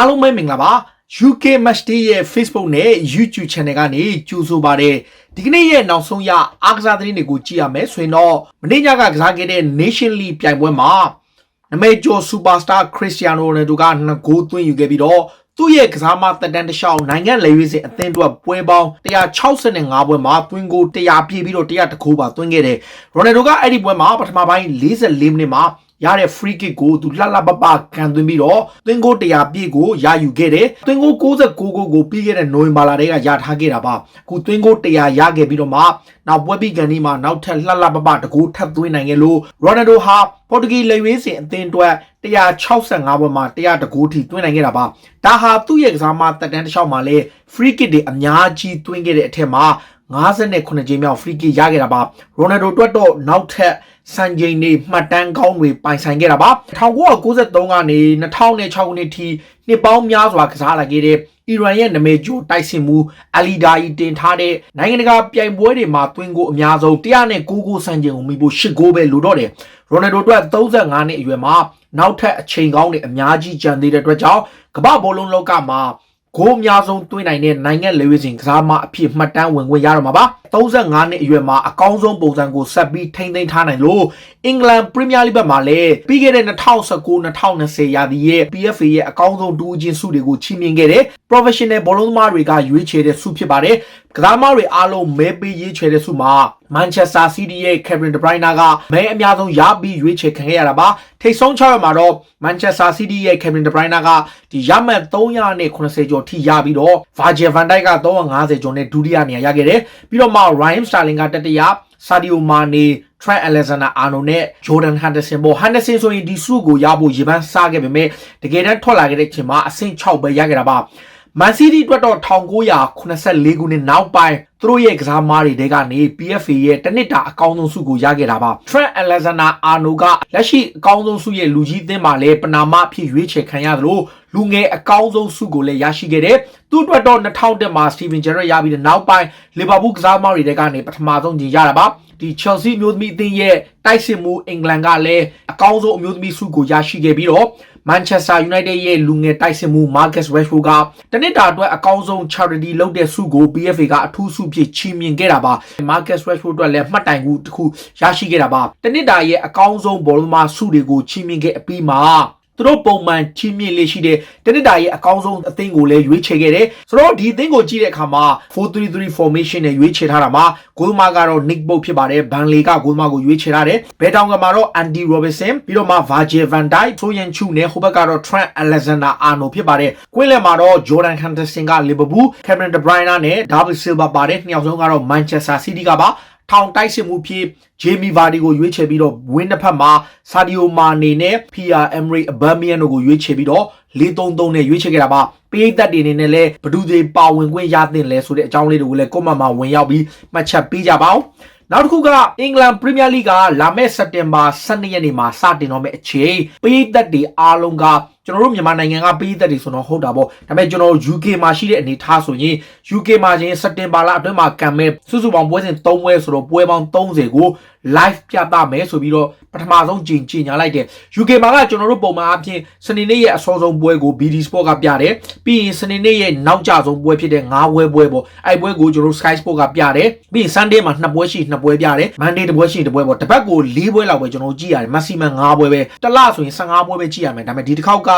အားလုံးပဲမင်္ဂလာပါ UK Match Day ရဲ့ Facebook နဲ့ YouTube Channel ကနေကြိုဆိုပါရစေဒီကနေ့ရဲ့နောက်ဆုံးရအားကစားသတင်းတွေကိုကြည့်ရမယ်ဆိုရင်တော့မနေ့ညကကစားခဲ့တဲ့ Nation League ပြိုင်ပွဲမှာနမဲကျော် Superstar Cristiano Ronaldo က2ဂိုးသွင်းယူခဲ့ပြီးတော့သူ့ရဲ့ကစားမသက်တမ်းတစ်လျှောက်နိုင်ငံလေရွေးစဉ်အသင်းအတွက်ပွဲပေါင်း165ပွဲမှာသွင်းဂိုး100ပြည့်ပြီးတော့100တခိုးပါသွင်းခဲ့တယ် Ronaldo ကအဲ့ဒီပွဲမှာပထမပိုင်း44မိနစ်မှာရတဲ့ free kick ကိုသူလှလှပပခံသွင်းပြီးတော့သွင်းဂိုး100ပြည့်ကိုရယူခဲ့တယ်သွင်းဂိုး69ဂိုးကိုပြီးခဲ့တဲ့နိုဝင်ဘာလတည်းကရထားခဲ့တာပါအခုသွင်းဂိုး100ရခဲ့ပြီးတော့မှနောက်ပွဲပြီးကန်ဒီမှာနောက်ထပ်လှလှပပတကူထပ်သွင်းနိုင်ခဲ့လို့ Ronaldo ဟာပေါ်တူဂီလေရွေးစဉ်အသင်းအတွက်165ပွဲမှာ100တကူထိသွင်းနိုင်ခဲ့တာပါဒါဟာသူ့ရဲ့ကစားမတက်တန်းတစ်လျှောက်မှာလဲ free kick တွေအများကြီးသွင်းခဲ့တဲ့အထက်မှာ59ကြိမ်မြောက် free kick ရခဲ့တာပါ Ronaldo အတွက်တော့နောက်ထပ်စံချိန်တွေမှတ်တမ်းကောင်းတွေပိုင်ဆိုင်ခဲ့တာပါ1993ကနေ2006ခုနှစ်ထိနှစ်ပေါင်းများစွာကစားလာခဲ့တဲ့အီရန်ရဲ့နာမည်ကျော်တိုက်စစ်မှုအလီဒါကြီးတင်ထားတဲ့နိုင်ငံတကာပြိုင်ပွဲတွေမှာသွင်းဂိုးအများဆုံး109ဂိုးစံချိန်ကိုမိဖို့8ဂိုးပဲလိုတော့တယ် Ronaldo အတွက်35နှစ်အရွယ်မှာနောက်ထပ်အချိန်ကောင်းတွေအများကြီးကျန်သေးတဲ့အတွက်ကြောင့်ကမ္ဘာဘောလုံးလောကမှာဂိုးအများဆုံးသွင်းနိုင်တဲ့နိုင်ငံလေဝေးစဉ်ကစားမအဖြစ်မှတ်တမ်းဝင်ခွင့်ရတော့မှာပါ35နှစ်အရွယ်မှာအကောင်းဆုံးပုံစံကိုဆက်ပြီးထိန်းသိမ်းထားနိုင်လို့အင်္ဂလန်ပရီးမီးယားလိဂ်ဘက်မှာလည်းပြီးခဲ့တဲ့2019-2020ရာသီရဲ့ PFA ရဲ့အကောင်းဆုံးဒူးချင်းဆုတွေကိုချီးမြှင့်ခဲ့တဲ့ Professional ဘောလုံးသမားတွေကရွေးချယ်တဲ့ဆုဖြစ်ပါတယ်ကစားသမားတွေအားလုံးမဲပေးရွေးချယ်တဲ့ဆုမှာ Manchester City ရဲ့ Kevin De Bruyne ကမဲအများဆုံးရပြီးရွေးချယ်ခံခဲ့ရတာပါထိပ်ဆုံး6ရက်မှာတော့ Manchester City ရဲ့ Kevin De Bruyne ကဒီရမှတ်390ကျော်ထိရပြီးတော့ Virgil van Dijk က350ကျော်နဲ့ဒုတိယနေရာရခဲ့တယ်ပြီးတော့မှ Raheem Sterling ကတတိယ Sadio Mane Trent Alexander-Arnold နဲ့ Jordan Henderson ပေါ့ Henderson ဆိုရင်ဒီဆုကိုရဖို့ရေပန်းစားခဲ့ပေမဲ့တကယ်တမ်းထွက်လာခဲ့တဲ့အချိန်မှာအဆင့်6ပဲရခဲ့တာပါ Man City အတွက်တော့1984ခုနှစ်နောက်ပိုင်းသူတို့ရဲ့ကစားမားတွေတဲကနေ PFA ရဲ့တနစ်တာအကောင်းဆုံးဆုကိုရခဲ့တာပါ Trent Alexander-Arnold ကလက်ရှိအကောင်းဆုံးဆုရဲ့လူကြီးအသင်းမှာလည်းပနာမအဖြစ်ရွေးချယ်ခံရသလိုလူငယ်အကောင်းဆုံးဆုကိုလည်းရရှိခဲ့တယ်သူ့အတွက်တော့2000မှာ Steven Gerrard ရပြီးတဲ့နောက်ပိုင်း Liverpool ကစားမားတွေတဲကနေပထမဆုံးကျင်ရတာပါဒီ Chelsea မျိုးသမီးအသင်းရဲ့တိုက်စစ်မှုအင်္ဂလန်ကလည်းအကောင်းဆုံးအမျိုးသမီးဆုကိုရရှိခဲ့ပြီးတော့ Manchester United ရဲ့လူငယ်တိုက်စစ်မှု Marcus Rashford ကတနစ်တာအတွက်အကောင်းဆုံး charity လုပ်တဲ့ဆုကို PFA ကအထူးဆုဖြစ်ချီးမြှင့်ခဲ့တာပါ Marcus Rashford အတွက်လည်းမှတ်တိုင်ကူတစ်ခုရရှိခဲ့တာပါတနစ်တာရဲ့အကောင်းဆုံးဘောလုံးသမားဆုတွေကိုချီးမြှင့်ခဲ့အပြီးမှာသူတို့ပုံမှန်ချီးမြှင့်လေးရှိတဲ့တနစ်တာရဲ့အကောင်းဆုံးအသင်းကိုလည်းရွေးချယ်ခဲ့တယ်ဆိုတော့ဒီအသင်းကိုကြည့်တဲ့အခါမှာ 4-3-3 formation နဲ့ရွေးချယ်ထားတာမှာဂိုးသမားကတော့ Nick Pope ဖြစ်ပါတယ်ဘန်လီကဂိုးသမားကိုရွေးချယ်ထားတယ်ဘယ်တောင်ကမှာတော့ Andy Robertson ပြီးတော့မှ Virgil van Dijk ဆိုရင်ချူနဲ့ဟိုဘက်ကတော့ Trent Alexander-Arnold ဖြစ်ပါတယ်ကွင်းလယ်မှာတော့ Jordan Henderson က Liverpool Kevin De Bruyne နဲ့ David Silva ပါတယ်နှစ်ယောက်ဆုံးကတော့ Manchester City ကပါထောင်တိုက်စစ်မှုဖြစ် Jamie Vardy ကိုရွေးချယ်ပြီးတော့ဝင်းတစ်ဖက်မှာ Sadio Mane နဲ့ Pierre-Emerick Aubameyang တို့ကိုရွေးချယ်ပြီးတော့4-3-3နဲ့ရွေးချယ်ခဲ့တာပါပေးသက်တွေအနေနဲ့လည်းဘယ်သူတွေပါဝင်ခွင့်ရသင့်လဲဆိုတဲ့အကြောင်းလေးတွေကိုလည်းကွန်မန့်မှာဝင်ရောက်ပြီးမှတ်ချက်ပေးကြပါဦးနောက်တစ်ခုကအင်္ဂလန်ပရီးမီးယားလိဂ်ကလာမယ့်စက်တင်ဘာ12ရက်နေ့မှာစတင်တော့မယ့်အချိန်ပေးသက်တွေအားလုံးကကျွန်တော်တို့မြန်မာနိုင်ငံကပေးသက်တွေဆိုတော့ဟုတ်တာပေါ့ဒါပေမဲ့ကျွန်တော်တို့ UK မှာရှိတဲ့အနေထားဆိုရင် UK မှာချင်းစက်တင်ဘာလအတွင်းမှာကံမဲ့စုစုပေါင်းပွဲစဉ်3ပွဲဆိုတော့ပွဲပေါင်း30ကို live ပြသမယ်ဆိုပြီးတော့ပထမဆုံးကြီးညာလိုက်တယ် UK မှာကကျွန်တော်တို့ပုံမှန်အဖြစ်စနေနေ့ရဲ့အစောဆုံးပွဲကို BT Sport ကပြတယ်ပြီးရင်စနေနေ့ရဲ့နောက်ကျဆုံးပွဲဖြစ်တဲ့9ပွဲပေါ့အဲ့ပွဲကိုကျွန်တော်တို့ Sky Sport ကပြတယ်ပြီးရင် Sunday မှာ2ပွဲရှိ2ပွဲပြတယ် Monday တပွဲရှိတပွဲပေါ့တစ်ပတ်ကို4ပွဲလောက်ပဲကျွန်တော်ကြည့်ရတယ် maximum 5ပွဲပဲတစ်လဆိုရင်15ပွဲပဲကြည့်ရမယ်ဒါပေမဲ့ဒီတစ်ခေါက်က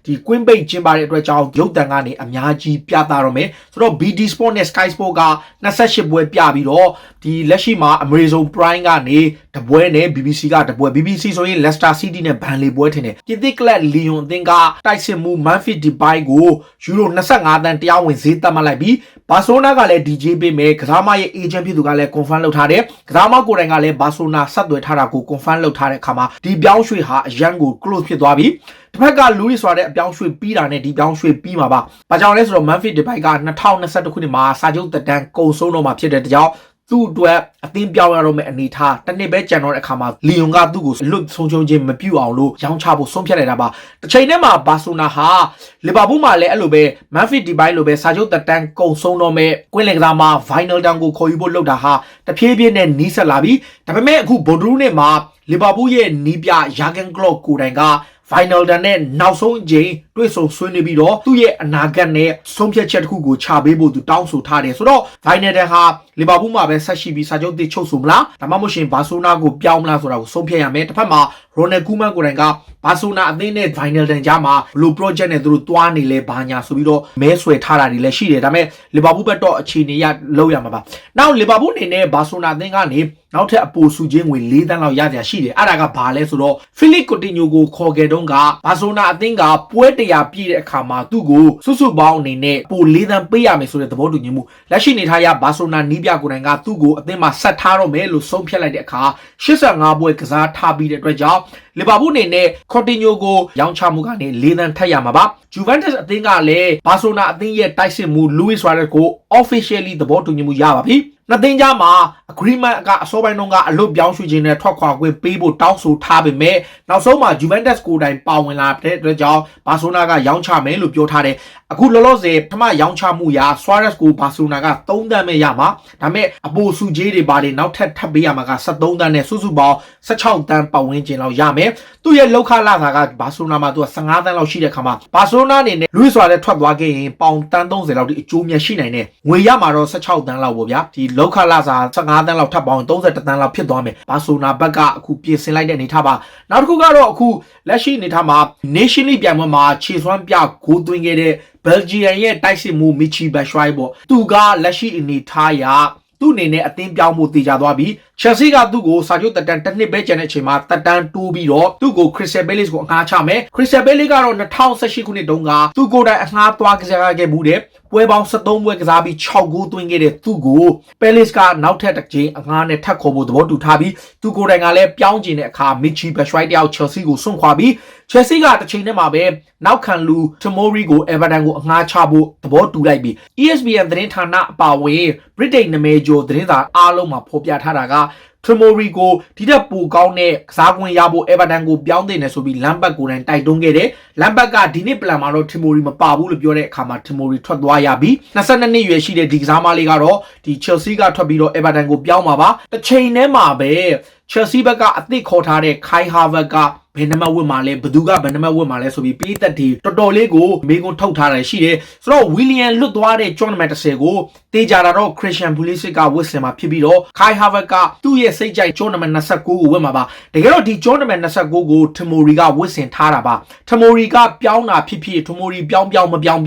ဒီ Queen Bay ကျင်းပတဲ့အတွက်ကြောင့်ရုပ်သံကနေအများကြီးပြသတော့မယ်ဆိုတော့ BT Sport နဲ့ Sky Sport က28ပွဲပြပြီးတော့ဒီလက်ရှိမှာ Amazon Prime ကနေတပွဲနဲ့ BBC ကတပွဲ BBC ဆိုရင် Leicester City နဲ့ Burnley ပွဲထင်တယ်ပြင်သစ်ကလပ် Lyon အသင်းကတိုက်စစ်မှု Memphis Depay ကိုယူရို25သန်းတရားဝင်ဈေးသတ်မှတ်လိုက်ပြီးဘာစီလိုနာကလည်း DJ ပေးမယ်ကစားမရဲ့ agent ဖြစ်သူကလည်း confirm လုပ်ထားတယ်ကစားမကိုယ်တိုင်ကလည်းဘာစီလိုနာဆက်သွယ်ထားတာကို confirm လုပ်ထားတဲ့အခါမှာဒီပြောင်းရွှေ့ဟာအရန်ကို close ဖြစ်သွားပြီတစ်ဖက်ကလူရီဆိုတဲ့အပြောင်းရွှေ့ပြီးတာနဲ့ဒီပြောင်းရွှေ့ပြီးမှာပါ။ဘာကြောင့်လဲဆိုတော့ Memphis Depay က2021ခုနှစ်မှာစာချုပ်သက်တမ်းကုန်ဆုံးတော့မှာဖြစ်တဲ့ကြောင့်သူ့အတွက်အသင်းပြောင်းရတော့မယ့်အနေထားတစ်နှစ်ပဲကြံတော့တဲ့အခါမှာလီယွန်ကသူ့ကိုလွတ်ဆုံးချုံချင်းမပြုတ်အောင်လို့ရောင်းချဖို့ဆုံးဖြတ်လိုက်တာပါတစ်ချိန်တည်းမှာဘာဆိုနာဟာလီဗာပူးမှာလည်းအဲ့လိုပဲ Memphis Depay လိုပဲစာချုပ်သက်တမ်းကုန်ဆုံးတော့မယ့်ကွင်းလယ်ကစားမှာ Vinyl Down ကိုခေါ်ယူဖို့လုပ်တာဟာတဖြည်းဖြည်းနဲ့နီးစပ်လာပြီဒါပေမဲ့အခုဘွန်ဒရူးနဲ့မှာလီဗာပူးရဲ့နီးပြယာဂန်ကလော့ကိုတိုင်က final တန်နဲ့နောက်ဆုံးအကြိမ်တွေ့ဆုံဆွေးနွေးပြီးတော့သူ့ရဲ့အနာဂတ်နဲ့ဆုံးဖြတ်ချက်တစ်ခုကိုချပေးဖို့သူတောင်းဆိုထားတယ်ဆိုတော့ final တန်ဟာလီဗာပူးမှာပဲဆက်ရှိပြီးစာချုပ်သစ်ချုပ်ဆိုမလားဒါမှမဟုတ်ရှင်ဘာဆိုနာကိုပြောင်းမလားဆိုတာကိုဆုံးဖြတ်ရမယ်တစ်ဖက်မှာရိုနယ်ကူမန်ကိုတိုင်ကဘာဆိုနာအသင်းနဲ့ final တန်ကြားမှာဘယ်လို project နဲ့သူတို့တွားနေလဲဘာညာဆိုပြီးတော့မဲဆွယ်ထားတာတွေလည်းရှိတယ်ဒါပေမဲ့လီဗာပူးဘက်တော့အခြေအနေရလောက်ရမှာပါနောက်လီဗာပူးအနေနဲ့ဘာဆိုနာအသင်းကနေနောက်ထပ်အပိုစုချင်းငွေ4 သန်းလောက်ရကြရှိတယ်အဲ့ဒါကဘာလဲဆိုတော့ဖီလစ်ကိုတီညိုကိုခေါ်ခဲ့တုန်းကဘာဆိုနာအသင်းကပွဲ100ပြည့်တဲ့အခါမှာသူ့ကိုစုစုပေါင်းအနေနဲ့ပို4 သန်းပေးရမယ်ဆိုတဲ့သဘောတူညီမှုလက်ရှိနေထားရဘာဆိုနာနီးပြကိုယ်တိုင်ကသူ့ကိုအသင်းမှာဆက်ထားတော့မယ်လို့ဆုံးဖြတ်လိုက်တဲ့အခါ85ပွဲကစားထားပြီးတဲ့အတွက်ကြောင့်လီဗာပူးအနေနဲ့ကိုတီညိုကိုရောင်းချမှုကနေ4 သန်းထပ်ရမှာပါဂျူဗန်တက်စ်အသင်းကလည်းဘာဆိုနာအသင်းရဲ့တိုက်စစ်မှုလူးဝစ်ဆွာရက်ကို officially သဘောတူညီမှုရပါပြီနှစ်သင်းကြားမှာ agreement ကအစောပိုင်းတုန်းကအလုပ်ပြောင်းရွှေ့ခြင်းနဲ့ထွက်ခွာခွင့်ပေးဖို့တောင်းဆိုထားပေမဲ့နောက်ဆုံးမှာ Juventus ကိုယ်တိုင်ပါဝင်လာတဲ့အတွက်ကြောင့်ဘာဆိုနာကရောင်းချမယ်လို့ပြောထားတယ်အခုလောလောဆယ်ပထမရောင်းချမှုရာ Suarez ကိုဘာဆိုနာက3 သန်းပဲရမှာဒါပေမဲ့အပိုစုကြီးတွေပါတယ်နောက်ထပ်ထပ်ပေးရမှာက73 သန်းနဲ့စုစုပေါင်း16 သန်းပတ်ဝန်းကျင်လောက်ရမယ်သူ့ရဲ့လောက်ခလာစာကဘာဆိုနာမှာသူက15 သန်းလောက်ရှိတဲ့ခါမှာဘာဆိုနာအနေနဲ့ Luis Suarez ထွက်သွားခဲ့ရင်ပေါင်တန်း30လောက်ဒီအကျိုးမြတ်ရှိနိုင်တယ်ငွေရမှာတော့16 သန်းလောက်ပေါ့ဗျာဒီလောက်ခလာစာ15 သန်းလောက်ထပ်ပေါင်း31 သန်းလောက်ဖြစ်သွားမယ်ဘာဆိုနာဘက်ကအခုပြင်ဆင်လိုက်တဲ့အနေထားပါနောက်တစ်ခုကတော့အခုလက်ရှိအနေထားမှာ Nation League ပြိုင်ပွဲမှာခြေစွမ်းပြဂိုးသွင်းခဲ့တဲ့ Belgium ရဲ့တိုက်စစ်မှု Michy Batshuayi ပေါ့သူကလက်ရှိအနေထားရသူ့အနေနဲ့အသင်းပြောင်းဖို့တည်ကြသွားပြီး Chelsea ကသူ့ကိုစာချုပ်တက်တန်းတစ်နှစ်ပဲကျန်တဲ့အချိန်မှာတက်တန်းတိုးပြီးတော့သူ့ကို Crystal Palace ကိုအငှားချမယ် Crystal Palace ကတော့2018ခုနှစ်တုန်းကသူ့ကိုယ်တိုင်အငှားသွားကစားခဲ့မှုတဲ့ပွဲပေါင်း73ပွဲကစားပြီး6 ဂိုးသွင်းခဲ့တဲ့သူ့ကို Palace ကနောက်ထပ်တစ်ကြိမ်အငှားနဲ့ထပ်ခေါ်ဖို့သဘောတူထားပြီးသူကိုယ်တိုင်ကလည်းပြောင်းကျင်တဲ့အခါ Michy Batshuayi တယောက် Chelsea ကိုစွန့်ခွာပြီး Chelsea ကတစ်ချိန်တည်းမှာပဲနောက်ခံလူ Tomori ကို Everton ကိုအငှားချဖို့သဘောတူလိုက်ပြီး ESPN သတင်းဌာနအပါအဝင် Britain နာမည်ကျော်သတင်းစာအားလုံးမှာဖော်ပြထားတာကTomori ကိုဒီတက်ပိုကောင်းတဲ့ကစားကွင်းရဖို့ Everton ကိုပြောင်းတင်တယ်ဆိုပြီးလမ်ဘတ်ကိုယ်တိုင်တိုက်တွန်းခဲ့တယ်။လမ်ဘတ်ကဒီနေ့ပလန်မှာတော့ Tomori မပါဘူးလို့ပြောတဲ့အခါမှာ Tomori ထွက်သွားရပြီး22နှစ်ရွယ်ရှိတဲ့ဒီကစားမလေးကတော့ဒီ Chelsea ကထွက်ပြီးတော့ Everton ကိုပြောင်းမှာပါ။တစ်ချိန်တည်းမှာပဲ Chelsea ဘက်ကအသစ်ခေါ်ထားတဲ့ Kai Havertz ကဘယ်နံပါတ်ဝတ်မှာလဲဘယ်သူကဘယ်နံပါတ်ဝတ်မှာလဲဆိုပြီးပြည်သက်ဒီတော်တော်လေးကိုမေးခွန်းထုတ်ထားတယ်ရှိတယ်ဆိုတော့ Willian လွတ်သွားတဲ့ tournament 10ကိုတေးကြတာတော့ Christian Pulisic ကဝတ်ဆင်မှာဖြစ်ပြီးတော့ Kai Havertz ကသူ့ရဲ့စိတ်ကြိုက် tournament 29ကိုဝတ်မှာပါတကယ်တော့ဒီ tournament 29ကို Tomori ကဝတ်ဆင်ထားတာပါ Tomori ကပြောင်းတာဖြစ်ဖြစ် Tomori ပြောင်းမပြောင်း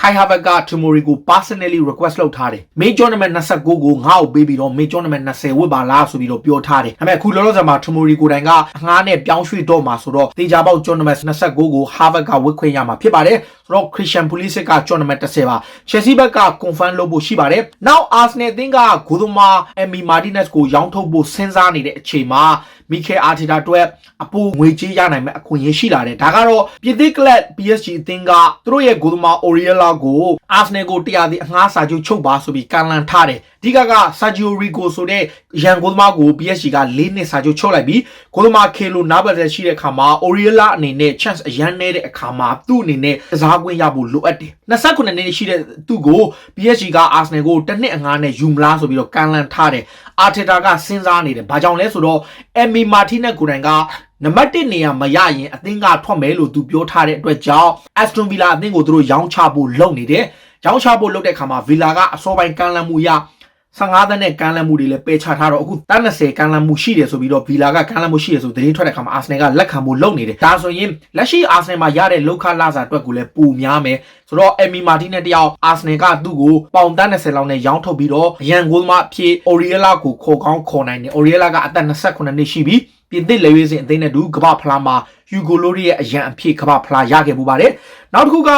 Kai Havertz က Tomori ကို personally request လုပ်ထားတယ် main tournament 29ကိုငါ့ကိုပေးပြီးတော့ main tournament 20ဝတ်ပါလားဆိုပြီးတော့ပြောထားတယ်ဒါပေမဲ့အခုလောလောဆယ်မှာ Tomori ကိုယ်တိုင်ကအငှားနဲ့ပြောင်းရွှေ့တော့မှာဆိုတော့တေချာပေါက် tournament 29ကို Harvard ကဝတ်ခွင့်ရမှာဖြစ်ပါတယ်ဆိုတော့ Christian Pulisic က tournament 10ပါ Chelsea ဘက်က confirm လုပ်ဖို့ရှိပါတယ်နောက် Arsenal အသင်းကဂိုးသမား Emi Martinez ကိုရောင်းထုတ်ဖို့စဉ်းစားနေတဲ့အချိန်မှာMikel Arteta အတွက်အပိုငွေကြေးရနိုင်မဲ့အခွင့်အရေးရှိလာတယ်ဒါကတော့ပြည်သစ်ကလပ် PSG အသင်းကသူတို့ရဲ့ဂိုးသမား Oriola ကို Arsenal ကိုတရားသည်အငှားစာချုပ်ချုပ်ပါဆိုပြီးကန်လန်ထားတယ်အဓိက Sergio Rico ဆိုတဲ့ရန်ဂိုးသမားကို PSG က4 နှစ်စာချုပ်ချုပ်လိုက်ပြီးဂိုးသမား Kelo Navas ရှိတဲ့အခါမှာ Oriola အနေနဲ့ chance အရန်နေတဲ့အခါမှာသူ့အနေနဲ့ကစားကွင်းရဖို့လိုအပ်တယ်29နှစ်ရှိတဲ့သူ့ကို PSG က Arsenal ကိုတစ်နှစ်အငှားနဲ့ယူမလားဆိုပြီးတော့ကန်လန်ထားတယ် Arteta ကစဉ်းစားနေတယ်ဘာကြောင့်လဲဆိုတော့ Emi Martinez ကိုယ်တိုင်ကနံပါတ်1နေရာမရရင်အသင်းကထွက်မယ်လို့သူပြောထားတဲ့အတွက်ကြောင့် Aston Villa အသင်းကိုသူတို့ရောင်းချဖို့လုပ်နေတယ်ရောင်းချဖို့လုပ်တဲ့အခါမှာ Villa ကအစောပိုင်းကန်လန်မှုရ15 သန်းနဲ့ကန်လန်မှုတွေလည်းပယ်ချထားတော့အခုတန်း20ကန်လန်မှုရှိတယ်ဆိုပြီးတော့ Villa ကကန်လန်မှုရှိတယ်ဆိုသတင်းထွက်တဲ့အခါမှာ Arsenal ကလက်ခံဖို့လုပ်နေတယ်ဒါဆိုရင်လက်ရှိ Arsenal မှာရတဲ့လောက်ခလာစာအတွက်ကိုလည်းပိုများမယ်ဆိုတော့ Emi Martinez တယောက် Arsenal ကသူ့ကိုပေါင်တန်း20လောက်နဲ့ရောင်းထုတ်ပြီးတော့ရန်ဂိုးသမားအဖြစ် Oriola ကိုခေါ်ကောင်းခေါ်နိုင်တယ် Oriola ကအသက်29နှစ်ရှိပြီပြင်သစ်လေဝေးစဉ်အသင်းနဲ့တူကမ္ဘာဖလားမှာ Hugo Lloris ရဲ့အရန်အဖြစ်ကမ္ဘာဖလားရခဲ့မှုပါတယ်နောက်တစ်ခုက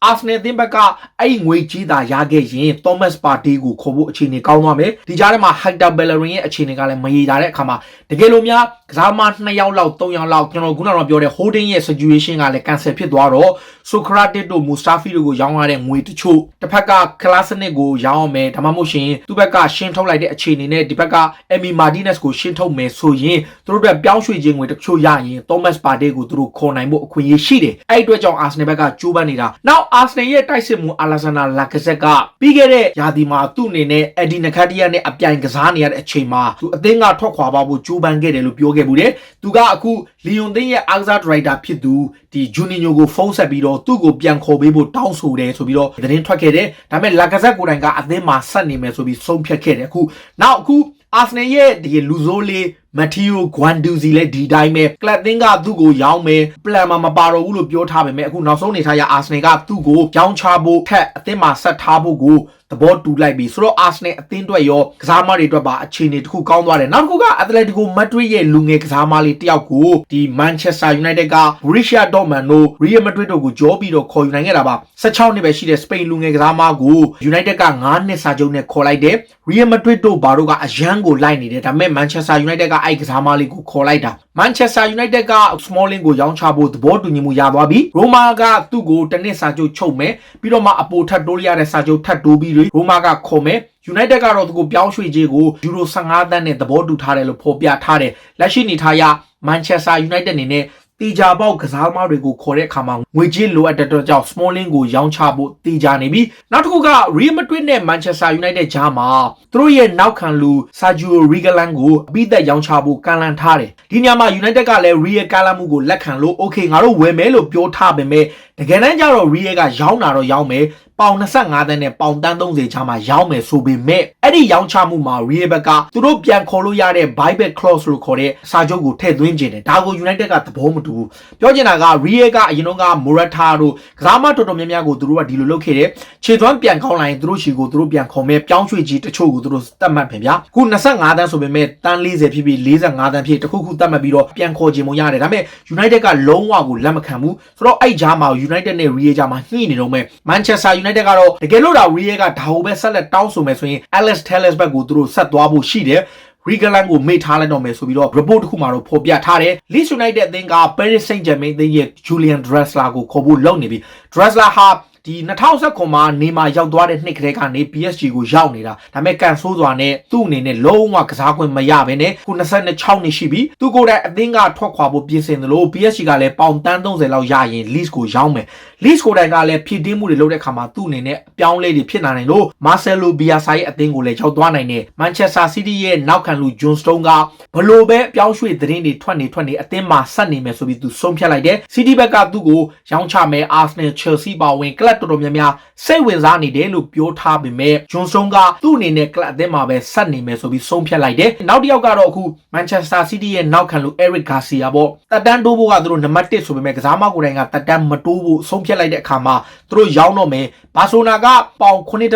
Arsenal အသင်းဘက်ကအဲ့ငွေကြီးသာရခဲ့ရင် Thomas Partey ကိုခေါ်ဖို့အခြေအနေကောင်းသွားမယ်ဒီကြားထဲမှာ Hector Bellerin ရဲ့အခြေအနေကလည်းမရေရာတဲ့အခါမှာတကယ်လို့များကစားမ2ယောက်လောက်3ယောက်လောက်ကျွန်တော်ခုနကပြောတဲ့ Holding ရဲ့ situation ကလည်း cancel ဖြစ်သွားတော့ Socrates တို့ Mustafi တို့ကိုရောင်းရတဲ့ငွေတချို့တစ်ဖက်က Klasnic ကိုရောင်းအောင်မယ်ဒါမှမဟုတ်ရှင်သူ့ဘက်ကရှင်းထုတ်လိုက်တဲ့အခြေအနေနဲ့ဒီဘက်က Emi Martinez ကိုရှင်းထုတ်မယ်ဆိုရင်သူတို့အတွက်ပြောင်းရွှေ့ခြင်းငွေတချို့ရရင် Thomas Partey ကိုသူတို့ခေါ်နိုင်ဖို့အခွင့်အရေးရှိတယ်အဲ့အတွက်ကြောင့် Arsenal ဘက်ကကြိုးပမ်းနေတာနောက် အာဆနယ်ရဲ့တိုက်စစ်မှုအာလာဆန်နာလာကဆက်ကပြီးခဲ့တဲ့ရာသီမှာသူ့အနေနဲ့အက်ဒီနခတ်တီယာနဲ့အပြိုင်ကစားနေရတဲ့အချိန်မှာသူအသင်းကထွက်ခွာပါဖို့ကြိုးပမ်းခဲ့တယ်လို့ပြောခဲ့ဘူးတယ်သူကအခုလီယွန်သင်းရဲ့အားကစားဒရိုက်တာဖြစ်သူဒီဂျူနီညိုကိုဖုန်းဆက်ပြီးတော့သူ့ကိုပြန်ခေါ်ပေးဖို့တောင်းဆိုတယ်ဆိုပြီးတော့သတင်းထွက်ခဲ့တယ်ဒါပေမဲ့လာကဆက်ကိုယ်တိုင်ကအသင်းမှာဆက်နေမယ်ဆိုပြီးဆုံးဖြတ်ခဲ့တယ်အခုအာဆနယ်ရဲ့ဒီလူဆိုးလေးမက်တီယိုဂွမ်ဒူစီလည်းဒီတိုင်းပဲကလပ်သင်းကသူ့ကိုရောင်းမယ်ပလန်မှာမပါတော့ဘူးလို့ပြောထားပေမဲ့အခုနောက်ဆုံးနေထားရအာဆနယ်ကသူ့ကိုရောင်းချဖို့ထက်အသင်းမှာဆက်ထားဖို့ကိုသဘောတူလိုက်ပြီဆိုတော့အာဆနယ်အသင်းအတွက်ရောကစားမတွေအတွက်ပါအခြေအနေတစ်ခုကောင်းသွားတယ်နောက်တစ်ခုကအက်တလက်တီကိုမက်ဒရစ်ရဲ့လူငယ်ကစားမလေးတယောက်ကိုဒီမန်ချက်စတာယူနိုက်တက်ကဘရီရှာဒေါ့မန်တို့ရီယယ်မက်ဒရစ်တို့ကိုကြောပြီးတော့ခေါ်ယူနိုင်ခဲ့တာပါ16နှစ်ပဲရှိတဲ့စပိန်လူငယ်ကစားမကိုယူနိုက်တက်က9နှစ်စာချုပ်နဲ့ခေါ်လိုက်တယ်ရီယယ်မက်ဒရစ်တို့ဘာတို့ကအရန်ကိုလိုက်နေတယ်ဒါပေမဲ့မန်ချက်စတာယူနိုက်တက်ကအဲ့ကစားမလေးကိုခေါ်လိုက်တာမန်ချက်စတာယူနိုက်တက်က Smalling ကိုရောင်းချဖို့သဘောတူညီမှုရသွားပြီရိုမာကသူ့ကိုတစ်နှစ်စာချုပ်ချုပ်မယ်ပြီးတော့မှအပိုထပ်တိုးရတဲ့စာချုပ်ထပ်တိုးပြီးရိုမာကခေါ်မယ်ယူနိုက်တက်ကတော့သူကိုပြောင်းရွှေ့ခြင်းကိုယူရို15သန်းနဲ့သဘောတူထားတယ်လို့ဖော်ပြထားတယ်လက်ရှိနေထားရမန်ချက်စတာယူနိုက်တက်အနေနဲ့တီဂျာပေါက်ကစားသမားတွေကိုခေါ်တဲ့အခါမှာငွေကြေးလိုအပ်တဲ့အတွက်ကြောင့် Smalling ကိုရောင်းချဖို့တီဂျာနေပြီနောက်တစ်ခုက Real Madrid နဲ့ Manchester United ကြားမှာသူတို့ရဲ့နောက်ခံလူ Sergio Reguilon ကိုအပိသက်ရောင်းချဖို့ကန့်လန့်ထားတယ်ဒီညမှာ United ကလည်း Real ကန့်လန့်မှုကိုလက်ခံလို့ Okay ငါတို့ဝယ်မယ်လို့ပြောထားပေမဲ့တကယ်တမ်းကျတော့ Real ကရောင်းတာတော့ရောင်းမယ်ပေါင်25သန်းနဲ့ပေါင်တန်း30ချာမှာရောင်းမယ်ဆိုပေမဲ့အဲ့ဒီရောင်းချမှုမှာ Real ဘက်ကသူတို့ပြန်ခေါ်လို့ရတဲ့ buyback clause လို့ခေါ်တဲ့စာချုပ်ကိုထည့်သွင်းခြင်းတယ်ဒါကို United ကသဘောမတူဘူးပြောချင်တာက Real ကအရင်တော့က Morata တို့ကစားမတော်တော်များများကိုသူတို့ကဒီလိုလုပ်ခဲ့တယ်ခြေသွမ်းပြန်ကောင်းလာရင်သူတို့ရှီကိုသူတို့ပြန်ခေါ်မယ်ပြောင်းရွှေ့ကြီးတချို့ကိုသူတို့သတ်မှတ်ပြင်ဗျာခု25သန်းဆိုပေမဲ့တန်း40ဖြစ်ဖြစ်45သန်းဖြစ်တခုခုသတ်မှတ်ပြီးတော့ပြန်ခေါ်ခြင်းမရတယ်ဒါပေမဲ့ United ကလုံးဝကိုလက်မခံဘူးဆိုတော့အဲ့ကြားမှာ United နဲ့ Real ကြားမှာညှိနေတော့မဲ့ Manchester United ကတော့တကယ်လို့ဒါ Real ကဒါကိုပဲဆက်လက်တောင်းဆိုမယ်ဆိုရင် Alex Telles ဘက်ကိုသူတို့ဆက်သွားဖို့ရှိတယ်Reguilon ကိုမေ့ထားလိုက်တော့မယ်ဆိုပြီးတော့ report တစ်ခုမှာတော့ဖော်ပြထားတယ် Leeds United အသင်းက Paris Saint-Germain အသင်းရဲ့ Julian Draxler ကိုခေါ်ဖို့လုပ်နေပြီ Draxler ဟာဒီ2019မှာနေမှာရောက်သွားတဲ့နှစ်ကလေးကနေ PSG ကိုရောက်နေတာဒါပေမဲ့ကန်ဆိုးစွာနဲ့သူ့အနေနဲ့လုံးဝကစားခွင့်မရဘဲနဲ့ခု26နှစ်ရှိပြီသူကိုယ်တိုင်အသင်းကထွက်ခွာဖို့ပြင်ဆင်တယ်လို့ PSG ကလည်းပေါင်တန်း30လောက်ရရင် Leeds ကိုရောင်းမယ် Leeds ကိုယ်တိုင်ကလည်းဖြည့်တင်းမှုတွေလုပ်တဲ့အခါမှာသူ့အနေနဲ့အပြောင်းလဲတွေဖြစ်နိုင်တယ်လို့ Marcelo Bielsa ရဲ့အသင်းကိုလည်းရောက်သွားနိုင်တယ် Manchester City ရဲ့နောက်ခံလူ John Stones ကဘလို့ပဲပြောင်းရွှေ့သတင်းတွေထွက်နေအသင်းမှာဆက်နေမယ်ဆိုပြီးသူဆုံးဖြတ်လိုက်တယ် City ဘက်ကသူ့ကိုရောင်းချမယ် Arsenal Chelsea ပါဝင်ကလပ်တော်တော်များများစိတ်ဝင်စားနေတယ်လို့ပြောထားပေမဲ့ John Stones ကသူ့အနေနဲ့ကလပ်အသင်းမှာပဲဆက်နေမယ်ဆိုပြီးဆုံးဖြတ်လိုက်တယ်နောက်တစ်ယောက်ကတော့အခု Manchester City ရဲ့နောက်ခံလူ Eric Garcia ပေါ့တက်တန်းတိုးဖို့ကသူတို့နံပါတ်1ဆိုပေမဲ့ကစားမကိုယ်တိုင်ကတက်တန်းမတိုးဖို့ဆုံးဖြတ်လိုက်တဲ့အခါမှာသူတို့ရောင်းတော့မယ်ဘာဆိုနာကပေါင်9.1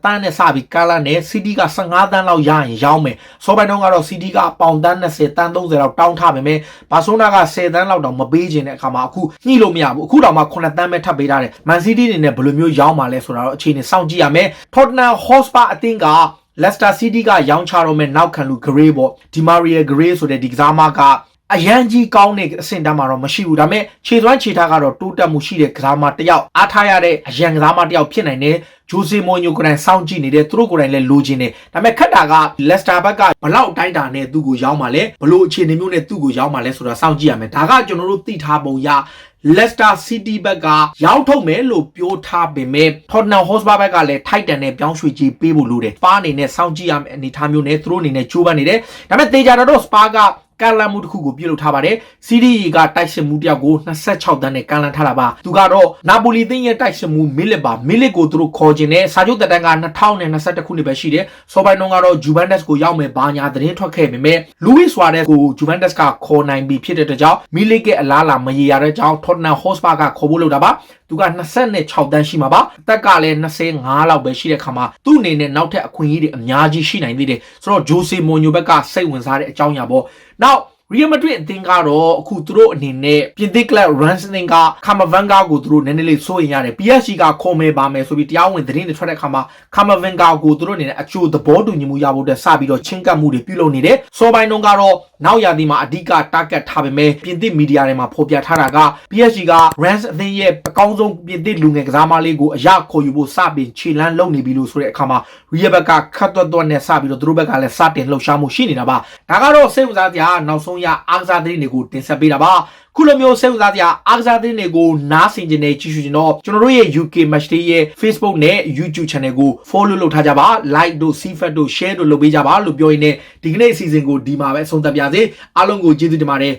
တန်းနဲ့စပြီးကာလာနဲ့ City က15သန်းလောက်ရရင်ရောင်းမယ်စောပိုင်းတုန်းကတော့ City ကပေါင်တန်း20တန်း30လောက်တောင်းထားပေမဲ့ဘာဆိုနာက10တန်းလောက်တောင်မပေးခြင်းတဲ့အခါမှာအခုညှိလို့မရဘူးအခုတောင်မှ9တန်းပဲထပ်ပေးထားတယ် Man City အနေနဲ့ဘယ်လိုမျိုးရောင်းမှာလဲဆိုတာတော့အခြေအနေစောင့်ကြည့်ရမယ် Tottenham Hotspur အသင်းက Leicester City ကရောင်းချတော့မဲ့နောက်ခံလူ Gray ပေါ့ Di Maria Gray ဆိုတဲ့ဒီကစားမကအရန်ကြီးကောင်းတဲ့အဆင့်တန်းမှာတော့မရှိဘူးဒါပေမဲ့ခြေသွမ်းခြေထားကတော့တိုးတက်မှုရှိတဲ့ကစားမတစ်ယောက်အားထားရတဲ့အရန်ကစားမတစ်ယောက်ဖြစ်နိုင်တယ်ဂျိုဆေမိုညိုကိုယ်တိုင်စောင့်ကြည့်နေတဲ့သူတို့ကိုယ်တိုင်လည်းလိုချင်တယ်ဒါပေမဲ့ခက်တာကလက်စတာဘက်ကဘလောက်တိုင်းတာနဲ့သူ့ကိုရောင်းပါလဲဘလို့အခြေအနေမျိုးနဲ့သူ့ကိုရောင်းပါလဲဆိုတာစောင့်ကြည့်ရမယ်ဒါကကျွန်တော်တို့သိထားပုံရ Leicester City ဘက်ကရောင်းထုတ်မယ်လို့ပြောထားပေမဲ့ Tottenham Hotspur ဘက်ကလည်းထိုက်တန်တဲ့ပြောင်းရွှေ့ကြီးပေးဖို့လိုတယ်။ Spa အနေနဲ့စောင့်ကြည့်ရမယ့်အနေအထားမျိုးနဲ့သူတို့အနေနဲ့ကြိုးပမ်းနေတယ်။ဒါပေမဲ့သေချာတော့ Spa ကကန်လန်မှုတစ်ခုကိုပြုလုပ်ထားပါတယ်။ CDE ကတိုက်စစ်မှုတယောက်ကို26တန်းနဲ့ကန်လန်ထားတာပါ။သူကတော့နာပိုလီသင်းရဲ့တိုက်စစ်မှုမီလစ်ပါ။မီလစ်ကိုသူတို့ခေါ်ခြင်းနဲ့စာချုပ်တက်တန်းက2021ခုနှစ်ပဲရှိတယ်။စောပိုင်းတုန်းကတော့ Juventus ကိုရောက်မယ်ဘာညာသတင်းထွက်ခဲ့ပေမဲ့ Luis Suarez ကို Juventus ကခေါ်နိုင်ပြီဖြစ်တဲ့အတွက်ကြောင့်မီလစ်ရဲ့အလားအလာမရေရာတဲ့ကြောင့် Tottenham Hotspur ကခေါ်ဖို့လုပ်တာပါ။သူက26တန်းရှိမှာပါ။အသက်ကလည်း25လောက်ပဲရှိတဲ့ခါမှာသူ့အနေနဲ့နောက်ထပ်အခွင့်အရေးတွေအများကြီးရှိနိုင်သေးတယ်။ဆိုတော့ Jose Mourinho ဘက်ကစိတ်ဝင်စားတဲ့အကြောင်းအရာပေါ့။ Now Real Madrid အသင်းကတော့အခုသူတို့အနေနဲ့ပြင်သစ်ကလပ် Rennes အသင်းက Camavinga ကိုသူတို့နည်းနည်းလေးစိုးရင်ရတယ် PSG ကခေါ်မယ်ပါမယ်ဆိုပြီးတရားဝင်သတင်းတွေထွက်တဲ့အခါမှာ Camavinga ကိုသူတို့အနေနဲ့အချို့သဘောတူညီမှုရဖို့အတွက်စပြီးတော့ချင်းကပ်မှုတွေပြုလုပ်နေတယ်စောပိုင်းတုန်းကတော့နောက်ရာသီမှာအဓိက target ထားပေမဲ့ပြင်သစ်မီဒီယာတွေမှာဖော်ပြထားတာက PSG က Rennes အသင်းရဲ့အကောင်းဆုံးပြင်သစ်လူငယ်ကစားမလေးကိုအရခေါ်ယူဖို့စပြီးခြေလမ်းလုပ်နေပြီလို့ဆိုတဲ့အခါမှာ Real ဘက်ကခတ်သွက်နဲ့စပြီးတော့သူတို့ဘက်ကလည်းစတင်လှုပ်ရှားမှုရှိနေတာပါဒါကတော့စိတ်ဝင်စားစရာနောက်ဆုံးရအားကစားသတင်းတွေကိုတင်ဆက်ပေးတာပါခု ခုလိုမျိုးစိတ်ဝင်စားစရာအားကစားသတင်းတွေကိုနားဆင်ကြနေကြည့်ရှုကြတော့ကျွန်တော်တို့ရဲ့ UK Match Day ရဲ့ Facebook နဲ့ YouTube Channel ကို follow လုပ်ထားကြပါ like တို့ CFAT တို့ share တို့လုပ်ပေးကြပါလို့ပြောရင်းနဲ့ဒီကနေ့အစီအစဉ်ကိုဒီမှာပဲဆုံးသက်ပါရစေအားလုံးကိုကျေးဇူးတင်ပါတယ်